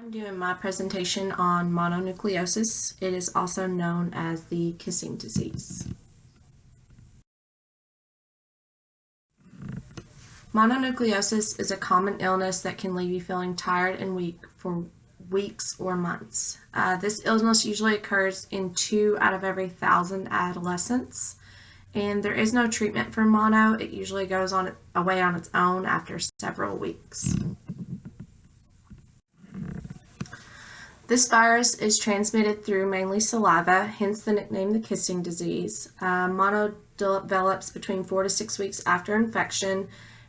I'm doing my presentation on mononucleosis. It is also known as the kissing disease. Mononucleosis is a common illness that can leave you feeling tired and weak for weeks or months. This illness usually occurs in 2 out of every 1,000 adolescents, and there is no treatment for mono. It usually goes away on its own after several weeks. This virus is transmitted through mainly saliva, hence the nickname the kissing disease. Mono develops between 4 to 6 weeks after infection,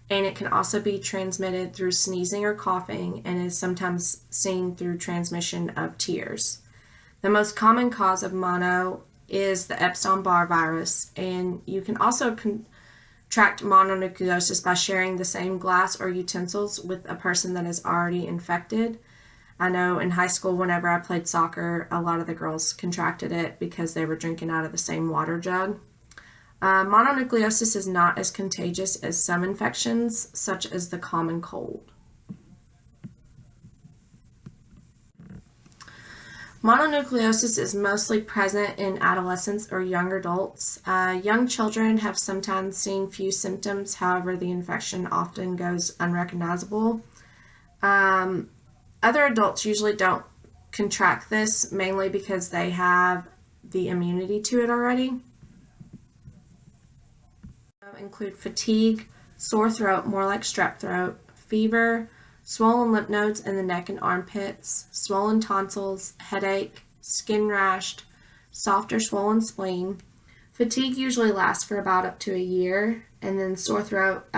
and it can also be transmitted through sneezing or coughing and is sometimes seen through transmission of tears. The most common cause of mono is the Epstein-Barr virus, and you can also contract mononucleosis by sharing the same glass or utensils with a person that is already infected. I know in high school, whenever I played soccer, a lot of the girls contracted it because they were drinking out of the same water jug. Mononucleosis is not as contagious as some infections, such as the common cold. Mononucleosis is mostly present in adolescents or young adults. Young children have sometimes seen few symptoms, however, the infection often goes unrecognizable. Other adults usually don't contract this, mainly because they have the immunity to it already. Include fatigue, sore throat, more like strep throat, fever, swollen lymph nodes in the neck and armpits, swollen tonsils, headache, skin rash, soft or swollen spleen. Fatigue usually lasts for about up to a year, and then sore throat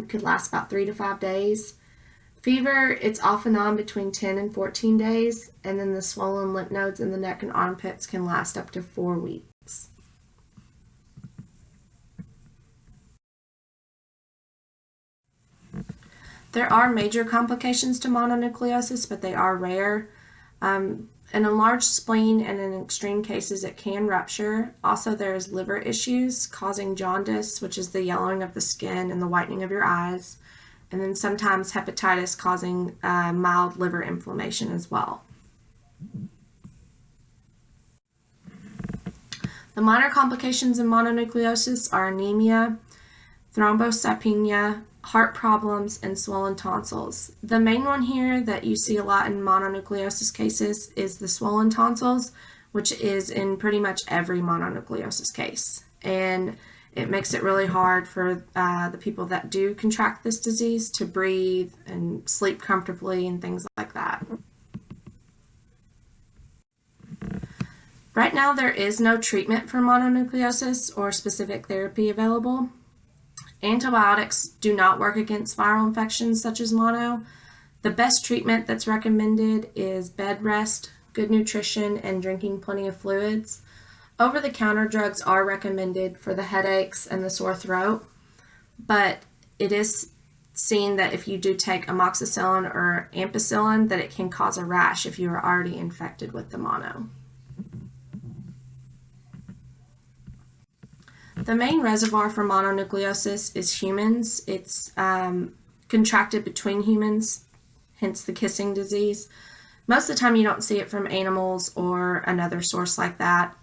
could last about 3 to 5 days. Fever, it's off and on between 10 and 14 days, and then the swollen lymph nodes in the neck and armpits can last up to 4 weeks. There are major complications to mononucleosis, but they are rare. An enlarged spleen, and in extreme cases it can rupture. Also, there's liver issues causing jaundice, which is the yellowing of the skin and the whitening of your eyes. And then sometimes hepatitis causing mild liver inflammation as well. The minor complications in mononucleosis are anemia, thrombocytopenia, heart problems, and swollen tonsils. The main one here that you see a lot in mononucleosis cases is the swollen tonsils, which is in pretty much every mononucleosis case. And it makes it really hard for the people that do contract this disease to breathe and sleep comfortably and things like that. Right now, there is no treatment for mononucleosis or specific therapy available. Antibiotics do not work against viral infections such as mono. The best treatment that's recommended is bed rest, good nutrition, and drinking plenty of fluids. Over-the-counter drugs are recommended for the headaches and the sore throat, but it is seen that if you do take amoxicillin or ampicillin, that it can cause a rash if you are already infected with the mono. The main reservoir for mononucleosis is humans. It's contracted between humans, hence the kissing disease. Most of the time you don't see it from animals or another source like that.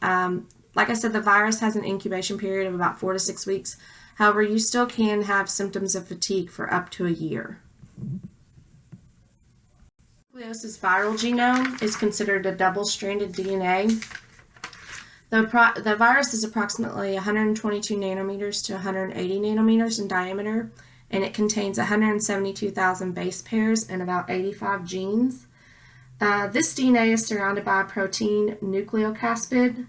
Like I said, the virus has an incubation period of about 4 to 6 weeks. However, you still can have symptoms of fatigue for up to a year. Nucleosis viral genome is considered a double-stranded DNA. The virus is approximately 122 nanometers to 180 nanometers in diameter, and it contains 172,000 base pairs and about 85 genes. This DNA is surrounded by a protein nucleocaspid.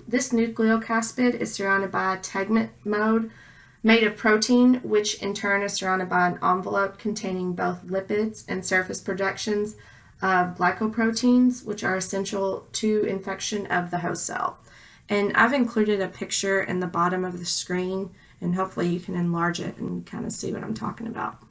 This nucleocaspid is surrounded by a tegment mode made of protein, which in turn is surrounded by an envelope containing both lipids and surface projections of glycoproteins, which are essential to infection of the host cell. And I've included a picture in the bottom of the screen, and hopefully you can enlarge it and kind of see what I'm talking about.